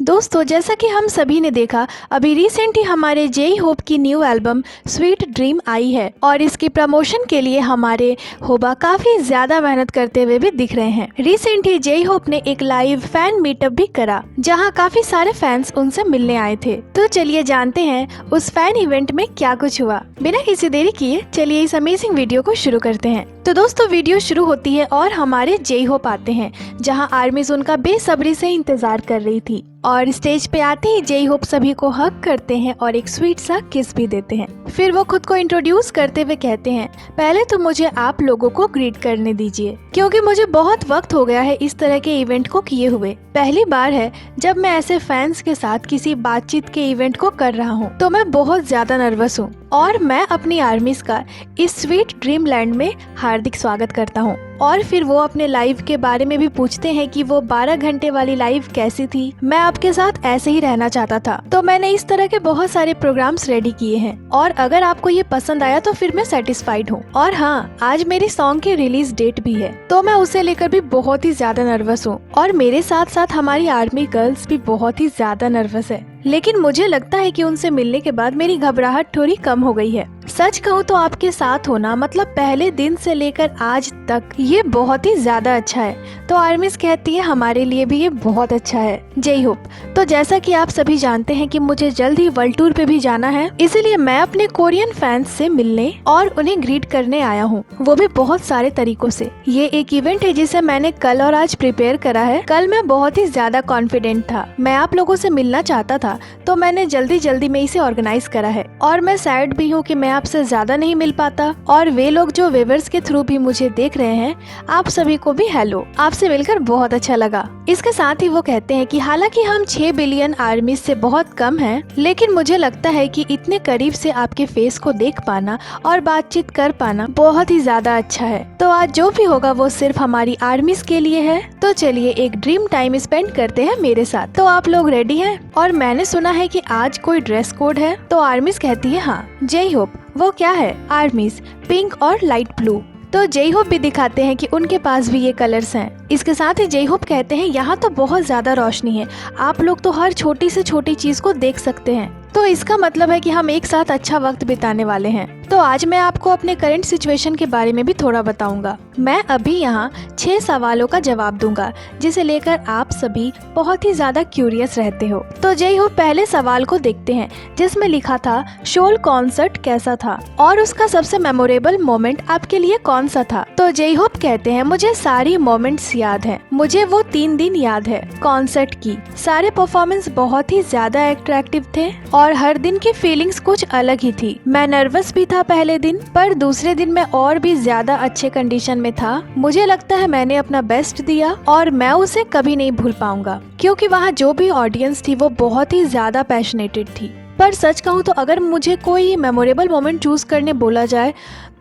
दोस्तों, जैसा कि हम सभी ने देखा, अभी रिसेंट ही हमारे जेई होप की new album sweet dream I है और इसकी प्रमोशन के लिए हमारे होबा काफी ज्यादा मेहनत करते हुए भी दिख रहे हैं। रिसेंट ही जेई होप ने एक लाइव फैन मीटअप भी करा जहां काफी सारे फैंस उनसे मिलने आए थे। तो चलिए जानते हैं उस फैन इवेंट में क्या कुछ हुआ। बिना किसी देरी किए चलिए इस अमेजिंग वीडियो को शुरू करते हैं। तो दोस्तों, वीडियो शुरू होती है और हमारे जेई होप आते हैं जहां आर्मीज उनका बेसब्री से इंतजार कर रही थी और स्टेज पे आते ही जेई होप सभी को हग करते हैं और एक स्वीट सा किस भी देते हैं। फिर वो खुद को इंट्रोड्यूस करते हुए कहते हैं, पहले तो मुझे आप लोगों को ग्रीट करने दीजिए क्योंकि मुझे बहुत वक्त हो गया है इस तरह के इवेंट को किए हुए। पहली बार है जब मैं ऐसे फैंस के साथ किसी बातचीत के इवेंट को कर रहा हूँ, तो मैं बहुत ज्यादा नर्वस हूँ और मैं अपनी आर्मीज का इस स्वीट ड्रीम लैंड में हार्दिक स्वागत करता हूँ। और फिर वो अपने लाइव के बारे में भी पूछते हैं कि वो 12 घंटे वाली लाइव कैसी थी। मैं आपके साथ ऐसे ही रहना चाहता था, तो मैंने इस तरह के बहुत सारे प्रोग्राम्स रेडी किए हैं और अगर आपको ये पसंद आया तो फिर मैं सेटिस्फाइड हूँ। और हाँ, आज मेरी सॉन्ग की रिलीज डेट भी है, तो मैं उसे लेकर भी बहुत ही ज्यादा नर्वस हूँ और मेरे साथ साथ हमारी आर्मी गर्ल्स भी बहुत ही ज्यादा नर्वस है। लेकिन मुझे लगता है कि उनसे मिलने के बाद मेरी घबराहट थोड़ी कम हो गई है। सच कहूँ तो आपके साथ होना मतलब पहले दिन से लेकर आज तक ये बहुत ही ज्यादा अच्छा है। तो आर्मीज कहती है हमारे लिए भी ये बहुत अच्छा है। J Hope. तो जैसा कि आप सभी जानते हैं कि मुझे जल्द ही वर्ल्ड टूर पे भी जाना है, इसीलिए मैं अपने कोरियन फैंस से मिलने और उन्हें ग्रीट करने आया हूँ, वो भी बहुत सारे तरीकों से। ये एक इवेंट है जिसे मैंने कल और आज प्रिपेयर करा है। कल मैं बहुत ही ज्यादा कॉन्फिडेंट था, मैं आप लोगों से मिलना चाहता था, तो मैंने जल्दी में इसे ऑर्गेनाइज करा है। और मैं सैड भी हूँ कि मैं आपसे ज्यादा नहीं मिल पाता और वे लोग जो वेवर्स के थ्रू भी मुझे देख रहे हैं, आप सभी को भी हेलो, आपसे मिलकर बहुत अच्छा लगा। इसके साथ ही वो कहते हैं कि हालांकि हम 6 बिलियन आर्मीज से बहुत कम हैं, लेकिन मुझे लगता है कि इतने करीब से आपके फेस को देख पाना और बातचीत कर पाना बहुत ही ज्यादा अच्छा है। तो आज जो भी होगा वो सिर्फ हमारी आर्मीज के लिए है। तो चलिए एक ड्रीम टाइम स्पेंड करते हैं मेरे साथ। तो आप लोग रेडी हैं? और मैंने सुना है कि आज कोई ड्रेस कोड है। तो आर्मीज कहती है हाँ। जेई होप, वो क्या है? आर्मीज पिंक और लाइट ब्लू। तो जेई होप भी दिखाते हैं कि उनके पास भी ये कलर्स हैं। इसके साथ ही जेई होप कहते हैं यहाँ तो बहुत ज्यादा रोशनी है, आप लोग तो हर छोटी से छोटी चीज को देख सकते हैं, तो इसका मतलब है कि हम एक साथ अच्छा वक्त बिताने वाले हैं। तो आज मैं आपको अपने करंट सिचुएशन के बारे में भी थोड़ा बताऊंगा। मैं अभी यहाँ 6 सवालों का जवाब दूंगा जिसे लेकर आप सभी बहुत ही ज्यादा क्यूरियस रहते हो। तो जेई होप पहले सवाल को देखते हैं जिसमें लिखा था शोल कॉन्सर्ट कैसा था और उसका सबसे मेमोरेबल मोमेंट आपके लिए कौन सा था। तो जेई होप कहते हैं मुझे सारी मोमेंट्स याद है, मुझे वो 3 दिन याद है कॉन्सर्ट की। सारे परफॉर्मेंस बहुत ही ज्यादा अट्रैक्टिव थे और हर दिन की फीलिंग्स कुछ अलग ही थी। मैं नर्वस भी था पहले दिन, पर दूसरे दिन मैं और भी ज्यादा अच्छे कंडीशन में था। मुझे लगता है मैंने अपना बेस्ट दिया और मैं उसे कभी नहीं भूल पाऊंगा क्योंकि वहाँ जो भी ऑडियंस थी वो बहुत ही ज्यादा पैशनेटेड थी। पर सच कहूँ तो अगर मुझे कोई मेमोरेबल मोमेंट चूज करने बोला जाए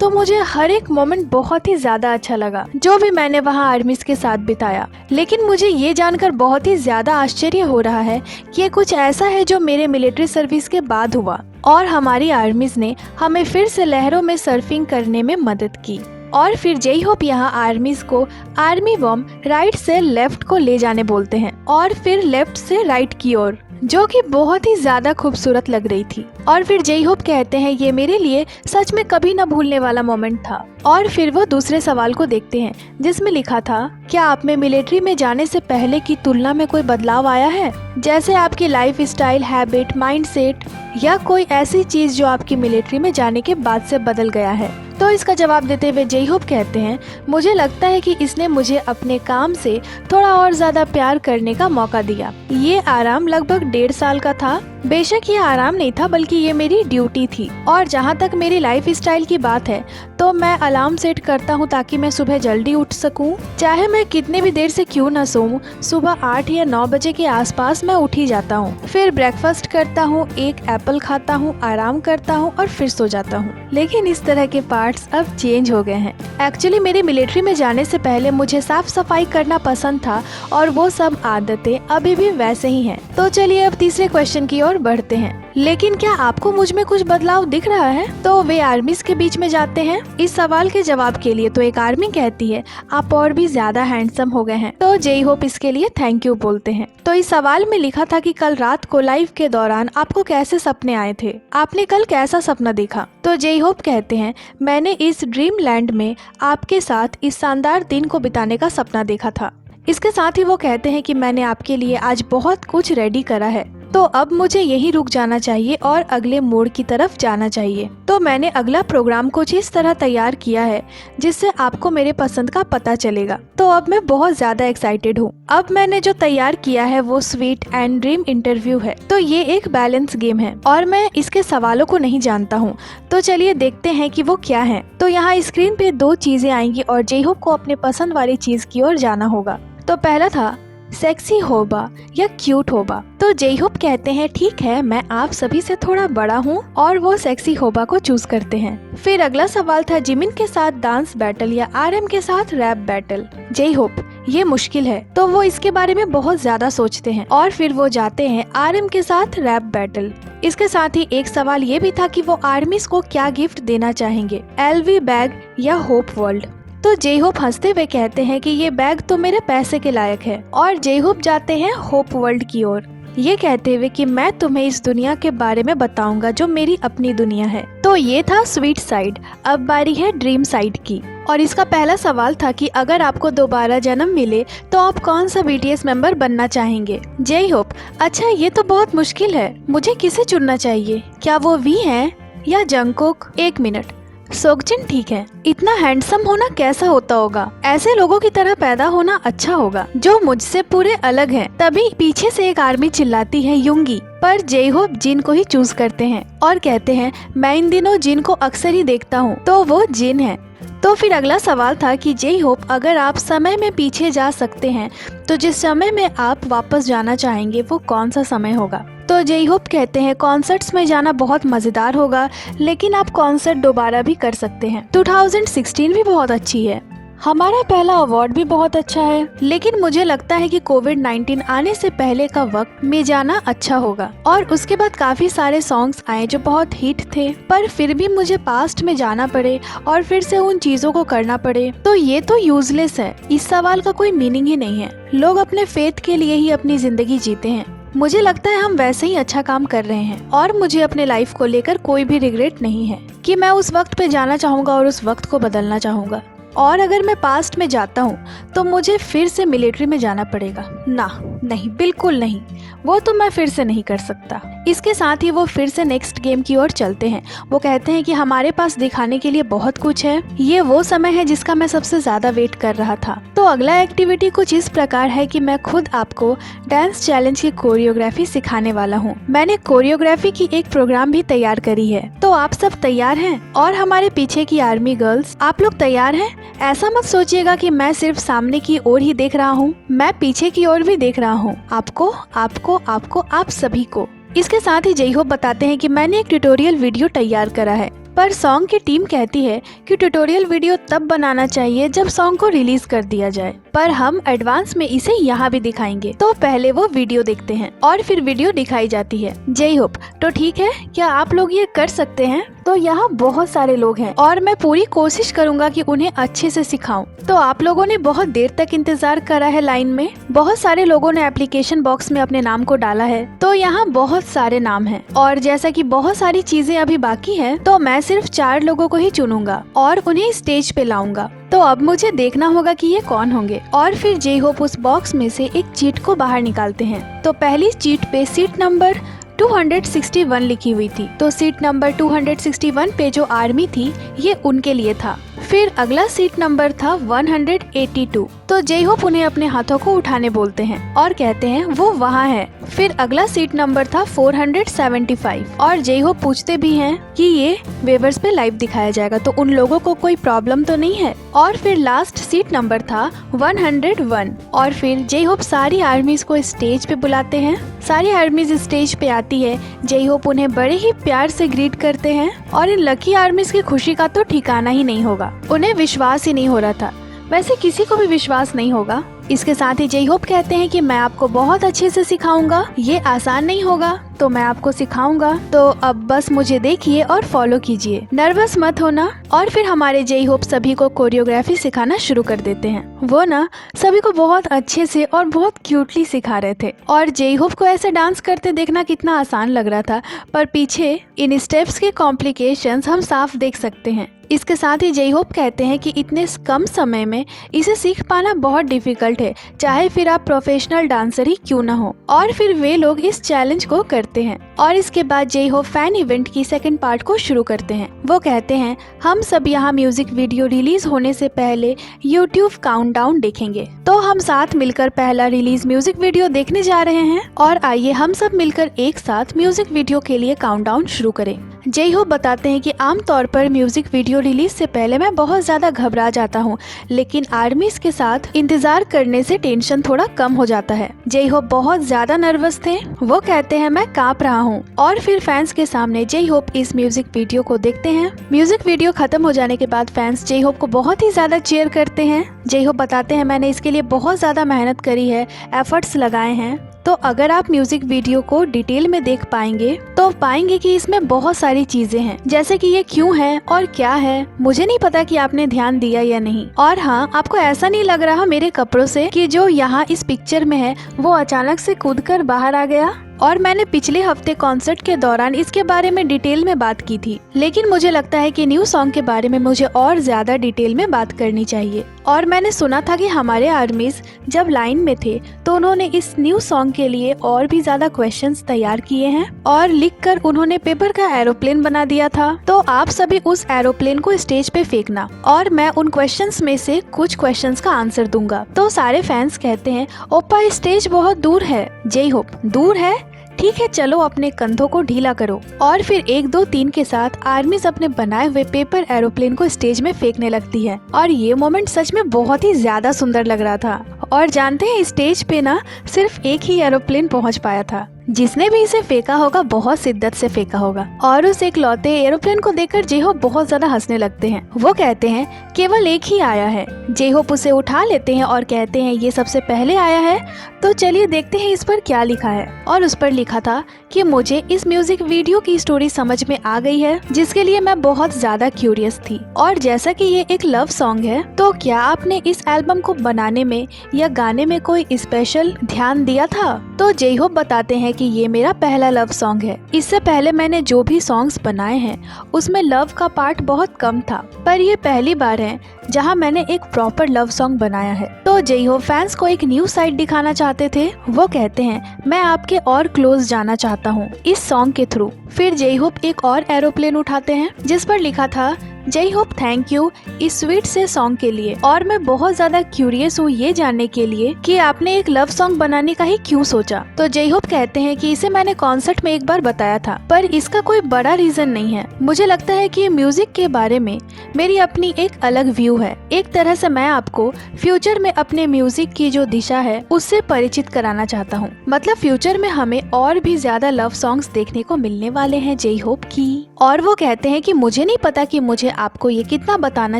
तो मुझे हर एक मोमेंट बहुत ही ज्यादा अच्छा लगा जो भी मैंने वहाँ आर्मीज के साथ बिताया। लेकिन मुझे ये जानकर बहुत ही ज्यादा आश्चर्य हो रहा है कि ये कुछ ऐसा है जो मेरे मिलिट्री सर्विस के बाद हुआ और हमारी आर्मीज ने हमें फिर से लहरों में सर्फिंग करने में मदद की। और फिर जेई होप यहाँ आर्मीज को आर्मी बम राइट से लेफ्ट को ले जाने बोलते हैं और फिर लेफ्ट से राइट की ओर, जो कि बहुत ही ज्यादा खूबसूरत लग रही थी। और फिर जेई होप कहते हैं ये मेरे लिए सच में कभी न भूलने वाला मोमेंट था। और फिर वो दूसरे सवाल को देखते हैं जिसमें लिखा था क्या आप में मिलिट्री में जाने से पहले की तुलना में कोई बदलाव आया है, जैसे आपकी लाइफ स्टाइल, हैबिट, माइंडसेट या कोई ऐसी चीज जो आपकी मिलिट्री में जाने के बाद से बदल गया है। तो इसका जवाब देते हुए जेई होप कहते हैं मुझे लगता है कि इसने मुझे अपने काम से थोड़ा और ज्यादा प्यार करने का मौका दिया। ये आराम लगभग 1.5 साल का था। बेशक ये आराम नहीं था बल्कि ये मेरी ड्यूटी थी। और जहाँ तक मेरी लाइफ स्टाइल की बात है तो मैं अलार्म सेट करता हूँ ताकि मैं सुबह जल्दी उठ सकूँ, चाहे मैं कितने भी देर से क्यों न सोऊं। सुबह 8 या 9 बजे के आसपास मैं उठ ही जाता हूँ। फिर ब्रेकफास्ट करता हूँ, एक एप्पल खाता हूँ, आराम करता हूँ और फिर सो जाता हूँ। लेकिन इस तरह के पार्ट्स अब चेंज हो गए हैं। एक्चुअली मेरे मिलिट्री में जाने से पहले मुझे साफ सफाई करना पसंद था और वो सब आदतें अभी भी वैसे ही हैं। तो चलिए अब तीसरे क्वेश्चन की ओर बढ़ते हैं। लेकिन क्या आपको मुझ में कुछ बदलाव दिख रहा है? तो वे आर्मीज के बीच में जाते हैं। इस सवाल के जवाब के लिए तो एक आर्मी कहती है, आप और भी ज्यादा हैंडसम हो गए हैं। तो जे होप इसके लिए थैंक यू बोलते हैं। तो इस सवाल में लिखा था कि कल रात को लाइव के दौरान आपको कैसे सपने आए थे, आपने कल कैसा सपना देखा? तो जे होप कहते हैं, मैंने इस ड्रीम लैंड में आपके साथ इस शानदार दिन को बिताने का सपना देखा था। इसके साथ ही वो कहते हैं कि मैंने आपके लिए आज बहुत कुछ रेडी करा है, तो अब मुझे यहीं रुक जाना चाहिए और अगले मोड़ की तरफ जाना चाहिए। तो मैंने अगला प्रोग्राम कुछ इस तरह तैयार किया है जिससे आपको मेरे पसंद का पता चलेगा। तो अब मैं बहुत ज्यादा एक्साइटेड हूँ। अब मैंने जो तैयार किया है वो स्वीट एंड ड्रीम इंटरव्यू है। तो ये एक बैलेंस गेम है और मैं इसके सवालों को नहीं जानता हूँ। तो चलिए देखते हैं कि वो क्या है। तो यहाँ स्क्रीन पे 2 चीजें आएंगी और जे होप को अपने पसंद वाली चीज की ओर जाना होगा। तो पहला था सेक्सी होबा या क्यूट होबा। तो जे होप कहते हैं, ठीक है, मैं आप सभी से थोड़ा बड़ा हूँ, और वो सेक्सी होबा को चूज करते हैं। फिर अगला सवाल था जिमिन के साथ डांस बैटल या आरएम के साथ रैप बैटल। जे होप, ये मुश्किल है, तो वो इसके बारे में बहुत ज्यादा सोचते हैं और फिर वो जाते हैं आरएम के साथ रैप बैटल। इसके साथ ही एक सवाल ये भी था कि वो आर्मीज को क्या गिफ्ट देना चाहेंगे, एलवी बैग या होप वर्ल्ड। तो जे होप हंसते हुए कहते हैं कि ये बैग तो मेरे पैसे के लायक है, और जे होप जाते हैं होप वर्ल्ड की ओर, ये कहते हुए कि मैं तुम्हें इस दुनिया के बारे में बताऊंगा जो मेरी अपनी दुनिया है। तो ये था स्वीट साइड। अब बारी है ड्रीम साइड की, और इसका पहला सवाल था कि अगर आपको दोबारा जन्म मिले तो आप कौन सा बीटीएस मेंबर बनना चाहेंगे? जे होप, अच्छा ये तो बहुत मुश्किल है, मुझे किसे चुनना चाहिए? क्या वो वी हैं या जंगकोक? 1 मिनट, सोगजिन ठीक है। इतना हैंडसम होना कैसा होता होगा? ऐसे लोगों की तरह पैदा होना अच्छा होगा जो मुझसे पूरे अलग हैं। तभी पीछे से एक आर्मी चिल्लाती है युंगी, पर जे होप जिन को ही चूज करते हैं और कहते हैं, मैं इन दिनों जिन को अक्सर ही देखता हूँ, तो वो जिन है। तो फिर अगला सवाल था कि जे होप, अगर आप समय में पीछे जा सकते हैं तो जिस समय में आप वापस जाना चाहेंगे वो कौन सा समय होगा? तो जे होप कहते हैं, कॉन्सर्ट्स में जाना बहुत मजेदार होगा, लेकिन आप कॉन्सर्ट दोबारा भी कर सकते हैं। 2016 भी बहुत अच्छी है, हमारा पहला अवार्ड भी बहुत अच्छा है, लेकिन मुझे लगता है कि कोविड-19 आने से पहले का वक्त में जाना अच्छा होगा। और उसके बाद काफी सारे सॉन्ग्स आए जो बहुत हिट थे, पर फिर भी मुझे पास्ट में जाना पड़े और फिर से उन चीजों को करना पड़े, तो ये तो यूजलेस है। इस सवाल का कोई मीनिंग ही नहीं है। लोग अपने फेथ के लिए ही अपनी जिंदगी जीते हैं। मुझे लगता है हम वैसे ही अच्छा काम कर रहे हैं, और मुझे अपने लाइफ को लेकर कोई भी रिग्रेट नहीं है कि मैं उस वक्त पे जाना चाहूँगा और उस वक्त को बदलना चाहूँगा। और अगर मैं पास्ट में जाता हूँ तो मुझे फिर से मिलिट्री में जाना पड़ेगा। ना, नहीं, बिल्कुल नहीं, वो तो मैं फिर से नहीं कर सकता। इसके साथ ही वो फिर से नेक्स्ट गेम की ओर चलते हैं। वो कहते हैं कि हमारे पास दिखाने के लिए बहुत कुछ है, ये वो समय है जिसका मैं सबसे ज्यादा वेट कर रहा था। तो अगला एक्टिविटी कुछ इस प्रकार है कि मैं खुद आपको डांस चैलेंज की कोरियोग्राफी सिखाने वाला हूँ। मैंने कोरियोग्राफी की एक प्रोग्राम भी तैयार करी है। तो आप सब तैयार हैं? और हमारे पीछे की आर्मी गर्ल्स, आप लोग तैयार हैं? ऐसा मत सोचिएगा कि मैं सिर्फ सामने की ओर ही देख रहा हूँ, मैं पीछे की ओर भी देख रहा हूँ, आपको आपको आपको आप सभी को। इसके साथ ही जे होप बताते हैं कि मैंने एक ट्यूटोरियल वीडियो तैयार करा है, पर सॉन्ग की टीम कहती है कि ट्यूटोरियल वीडियो तब बनाना चाहिए जब सॉन्ग को रिलीज कर दिया जाए, पर हम एडवांस में इसे यहाँ भी दिखाएंगे। तो पहले वो वीडियो देखते हैं और फिर वीडियो दिखाई जाती है। जे होप, तो ठीक है, क्या आप लोग ये कर सकते हैं? तो यहाँ बहुत सारे लोग हैं और मैं पूरी कोशिश करूँगा कि उन्हें अच्छे से सिखाऊं। तो आप लोगों ने बहुत देर तक इंतजार करा है लाइन में। बहुत सारे लोगों ने एप्लीकेशन बॉक्स में अपने नाम को डाला है, तो यहाँ बहुत सारे नाम हैं, और जैसा कि बहुत सारी चीजें अभी बाकी है, तो मैं सिर्फ 4 लोगों को ही चुनूंगा और उन्हें स्टेज पे लाऊंगा। तो अब मुझे देखना होगा कि ये कौन होंगे, और फिर जे होप उस बॉक्स में से एक चीट को बाहर निकालते हैं। तो पहली चीट पे सीट नंबर 261 लिखी हुई थी, तो सीट नंबर 261 पे जो आर्मी थी ये उनके लिए था। फिर अगला सीट नंबर था 182, तो जे होप उन्हें अपने हाथों को उठाने बोलते हैं और कहते हैं वो वहाँ है। फिर अगला सीट नंबर था 475, और जे होप पूछते भी हैं कि ये वेवर्स पे लाइव दिखाया जाएगा, तो उन लोगों को कोई प्रॉब्लम तो नहीं है। और फिर लास्ट सीट नंबर था 101, और फिर जे होप सारी आर्मीज को स्टेज पे बुलाते हैं। सारी आर्मीज स्टेज पे आती है, जे होप उन्हें बड़े ही प्यार से ग्रीट करते हैं, और इन लकी आर्मीज की खुशी का तो ठिकाना ही नहीं होगा। उन्हें विश्वास ही नहीं हो रहा था, वैसे किसी को भी विश्वास नहीं होगा। इसके साथ ही जे होप कहते हैं कि मैं आपको बहुत अच्छे से सिखाऊंगा, ये आसान नहीं होगा, तो मैं आपको सिखाऊंगा, तो अब बस मुझे देखिए और फॉलो कीजिए। नर्वस मत होना। और फिर हमारे जेई होप सभी को कोरियोग्राफी सिखाना शुरू कर देते हैं। वो ना सभी को बहुत अच्छे से और बहुत क्यूटली सिखा रहे थे और जेई होप को ऐसे डांस करते देखना कितना आसान लग रहा था, पर पीछे इन स्टेप्स के कॉम्प्लिकेशंस हम साफ देख सकते हैं। इसके साथ ही जेई होप कहते हैं कि इतने कम समय में इसे सीख पाना बहुत डिफिकल्ट है, चाहे फिर आप प्रोफेशनल डांसर ही क्यों ना हो। और फिर वे लोग इस चैलेंज को करते हैं और इसके बाद जेई होप फैन इवेंट की सेकंड पार्ट को शुरू करते हैं। वो कहते हैं हम सब यहाँ म्यूजिक वीडियो रिलीज होने से पहले यूट्यूब काउंटडाउन देखेंगे, तो हम साथ मिलकर पहला रिलीज म्यूजिक वीडियो देखने जा रहे हैं और आइए हम सब मिलकर एक साथ म्यूजिक वीडियो के लिए काउंटडाउन शुरू करें। जेई होप बताते हैं कि आमतौर पर म्यूजिक वीडियो रिलीज से पहले मैं बहुत ज्यादा घबरा जाता हूँ, लेकिन आर्मीज के साथ इंतजार करने से टेंशन थोड़ा कम हो जाता है। जेई होप बहुत ज्यादा नर्वस थे। वो कहते हैं मैं कांप रहा हूँ। और फिर फैंस के सामने जेई होप इस म्यूजिक वीडियो को देखते हैं। म्यूजिक वीडियो खत्म हो जाने के बाद फैंस जेई होप को बहुत ही ज्यादा चीयर करते हैं। जेई होप बताते हैं मैंने इसके लिए बहुत ज्यादा मेहनत करी है, एफर्ट्स लगाए हैं। तो अगर आप म्यूजिक वीडियो को डिटेल में देख पाएंगे तो पाएंगे कि इसमें बहुत सारी चीजें हैं, जैसे कि ये क्यों है और क्या है। मुझे नहीं पता कि आपने ध्यान दिया या नहीं। और हाँ, आपको ऐसा नहीं लग रहा मेरे कपड़ों से कि जो यहाँ इस पिक्चर में है वो अचानक से कूदकर बाहर आ गया। और मैंने पिछले हफ्ते कॉन्सर्ट के दौरान इसके बारे में डिटेल में बात की थी, लेकिन मुझे लगता है कि न्यू सॉन्ग के बारे में मुझे और ज्यादा डिटेल में बात करनी चाहिए। और मैंने सुना था कि हमारे आर्मीज जब लाइन में थे तो उन्होंने इस न्यू सॉन्ग के लिए और भी ज्यादा क्वेश्चंस तैयार किए हैं और लिखकर उन्होंने पेपर का एरोप्लेन बना दिया था। तो आप सभी उस एरोप्लेन को स्टेज पे फेंकना और मैं उन क्वेश्चंस में से कुछ क्वेश्चंस का आंसर दूंगा। तो सारे फैंस कहते हैं ओप्पा स्टेज बहुत दूर है। जेई होप दूर है, ठीक है चलो अपने कंधों को ढीला करो। और फिर 1 2 3 के साथ आर्मीज अपने बनाए हुए पेपर एरोप्लेन को स्टेज में फेंकने लगती है और ये मोमेंट सच में बहुत ही ज्यादा सुंदर लग रहा था। और जानते हैं स्टेज पे ना सिर्फ एक ही एरोप्लेन पहुंच पाया था। जिसने भी इसे फेंका होगा बहुत शिद्दत से फेंका होगा और उस एक लौते एरोप्लेन को देखकर जेई होप बहुत ज्यादा हंसने लगते हैं। वो कहते हैं केवल एक ही आया है। जेई होप उसे उठा लेते हैं और कहते हैं ये सबसे पहले आया है, तो चलिए देखते हैं इस पर क्या लिखा है। और उस पर लिखा था कि मुझे इस म्यूजिक वीडियो की स्टोरी समझ में आ गई है, जिसके लिए मैं बहुत ज्यादा क्यूरियस थी। और जैसा कि ये एक लव सॉन्ग है, तो क्या आपने इस एल्बम को बनाने में या गाने में कोई स्पेशल ध्यान दिया था? तो जेई होप बताते हैं कि ये मेरा पहला लव सॉन्ग है। इससे पहले मैंने जो भी सॉन्ग्स बनाए हैं उसमें लव का पार्ट बहुत कम था, पर ये पहली बार है जहां मैंने एक प्रॉपर लव सॉन्ग बनाया है। तो जेई होप फैंस को एक न्यू साइड दिखाना चाहते थे। वो कहते हैं मैं आपके और क्लोज जाना चाहता हूँ इस सॉन्ग के थ्रू। फिर जेई होप एक और एरोप्लेन उठाते हैं जिस पर लिखा था जेई होप थैंक यू इस स्वीट से सॉन्ग के लिए। और मैं बहुत ज्यादा क्यूरियस हूँ ये जानने के लिए कि आपने एक लव सॉन्ग बनाने का ही क्यों सोचा। तो जेई होप कहते हैं कि इसे मैंने कॉन्सर्ट में एक बार बताया था, पर इसका कोई बड़ा रीजन नहीं है। मुझे लगता है कि म्यूजिक के बारे में मेरी अपनी एक अलग व्यू है। एक तरह से मैं आपको फ्यूचर में अपने म्यूजिक की जो दिशा है उससे परिचित कराना चाहता हूँ। मतलब फ्यूचर में हमें और भी ज्यादा लव सॉन्ग्स देखने को मिलने वाले हैं जेई होप की। और वो कहते हैं कि मुझे नहीं पता कि मुझे आपको ये कितना बताना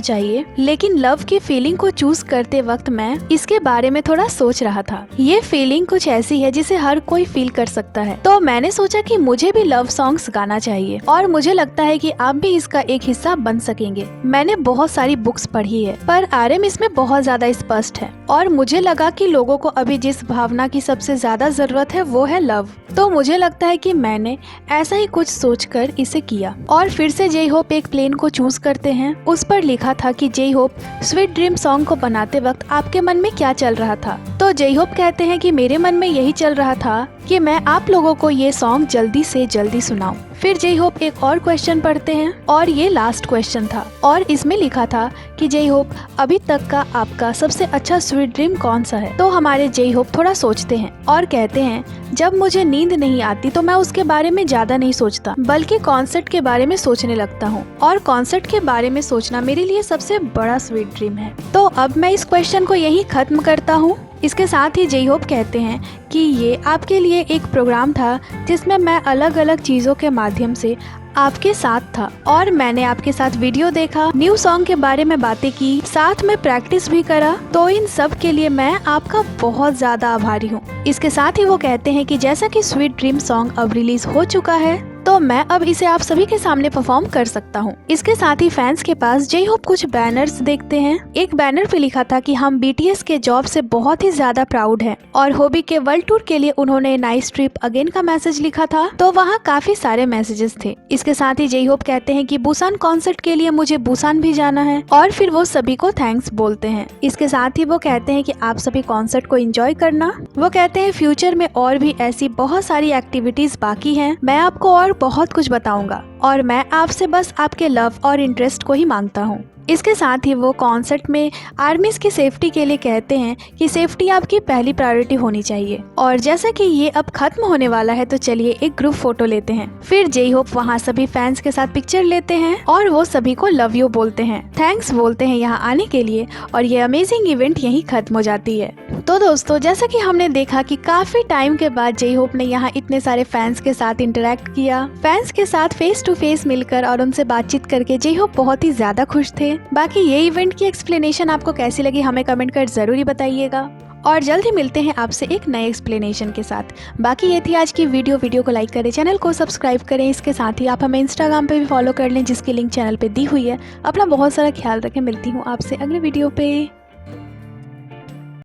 चाहिए, लेकिन लव की फीलिंग को चूज करते वक्त मैं इसके बारे में थोड़ा सोच रहा था। ये फीलिंग कुछ ऐसी है जिसे हर कोई फील कर सकता है। तो मैंने सोचा कि मुझे भी लव सॉन्ग्स गाना चाहिए और मुझे लगता है कि आप भी इसका एक हिस्सा बन सकेंगे। मैंने बहुत सारी बुक्स पढ़ी है, पर आरएम इसमें बहुत ज्यादा स्पष्ट है और मुझे लगा कि लोगों को अभी जिस भावना की सबसे ज्यादा जरूरत है वो है लव। तो मुझे लगता है कि मैंने ऐसा ही कुछ सोचकर इसे किया। और फिर से जेई होप एक प्लेन को चूज करते हैं। उस पर लिखा था कि J Hope sweet dream song को बनाते वक्त आपके मन में क्या चल रहा था। तो जेई होप कहते हैं कि मेरे मन में यही चल रहा था कि मैं आप लोगों को ये सॉन्ग जल्दी से जल्दी सुनाऊं। फिर जेई होप एक और क्वेश्चन पढ़ते हैं और ये लास्ट क्वेश्चन था और इसमें लिखा था कि जेई होप अभी तक का आपका सबसे अच्छा स्वीट ड्रीम कौन सा है। तो हमारे जेई होप थोड़ा सोचते हैं और कहते हैं जब मुझे नींद नहीं आती तो मैं उसके बारे में ज्यादा नहीं सोचता, बल्कि कॉन्सर्ट के बारे में सोचने लगता हूँ और कॉन्सर्ट के बारे में सोचना मेरे लिए सबसे बड़ा स्वीट ड्रीम है। तो अब मैं इस क्वेश्चन को यही खत्म करता हूँ। इसके साथ ही जे होप कहते हैं कि ये आपके लिए एक प्रोग्राम था जिसमें मैं अलग अलग चीज़ों के माध्यम से आपके साथ था और मैंने आपके साथ वीडियो देखा, न्यू सॉन्ग के बारे में बातें की, साथ में प्रैक्टिस भी करा। तो इन सब के लिए मैं आपका बहुत ज्यादा आभारी हूँ। इसके साथ ही वो कहते हैं कि जैसा कि स्वीट ड्रीम सॉन्ग अब रिलीज हो चुका है तो मैं अब इसे आप सभी के सामने परफॉर्म कर सकता हूँ। इसके साथ ही फैंस के पास जे होप कुछ बैनर्स देखते हैं। एक बैनर पे लिखा था कि हम बीटीएस के जॉब से बहुत ही ज्यादा प्राउड हैं और होबी के वर्ल्ड टूर के लिए उन्होंने नाइस ट्रिप अगेन का मैसेज लिखा था। तो वहाँ काफी सारे मैसेजेस थे। इसके साथ ही जे होप कहते हैं कि बुसान कॉन्सर्ट के लिए मुझे बुसान भी जाना है और फिर वो सभी को थैंक्स बोलते हैं। इसके साथ ही वो कहते हैं कि आप सभी कॉन्सर्ट को एंजॉय करना। वो कहते हैं फ्यूचर में और भी ऐसी बहुत सारी एक्टिविटीज बाकी हैं, मैं आपको और बहुत कुछ बताऊंगा और मैं आपसे बस आपके लव और इंटरेस्ट को ही मांगता हूँ। इसके साथ ही वो कॉन्सर्ट में आर्मीज की सेफ्टी के लिए कहते हैं कि सेफ्टी आपकी पहली प्रायोरिटी होनी चाहिए। और जैसा कि ये अब खत्म होने वाला है तो चलिए एक ग्रुप फोटो लेते हैं। फिर जे होप वहाँ सभी फैंस के साथ पिक्चर लेते हैं और वो सभी को लव यू बोलते हैं, थैंक्स बोलते हैं यहाँ आने के लिए और ये अमेजिंग इवेंट यहीं खत्म हो जाती है। तो दोस्तों जैसा कि हमने देखा कि काफी टाइम के बाद जे होप ने यहाँ इतने सारे फैंस के साथ इंटरेक्ट किया, फैंस के साथ फेस टू फेस मिलकर और उनसे बातचीत करके जे होप बहुत ही ज्यादा खुश थे। बाकी ये इवेंट की एक्सप्लेनेशन आपको कैसी लगी हमें कमेंट कर जरूर बताइएगा और जल्द ही मिलते हैं आपसे एक नए एक्सप्लेनेशन के साथ। बाकी ये थी आज की वीडियो को लाइक करें, चैनल को सब्सक्राइब करें। इसके साथ ही आप हमें इंस्टाग्राम पे भी फॉलो कर लें जिसकी लिंक चैनल पे दी हुई है। अपना बहुत सारा ख्याल रखें, मिलती हूँ आपसे अगले वीडियो पे।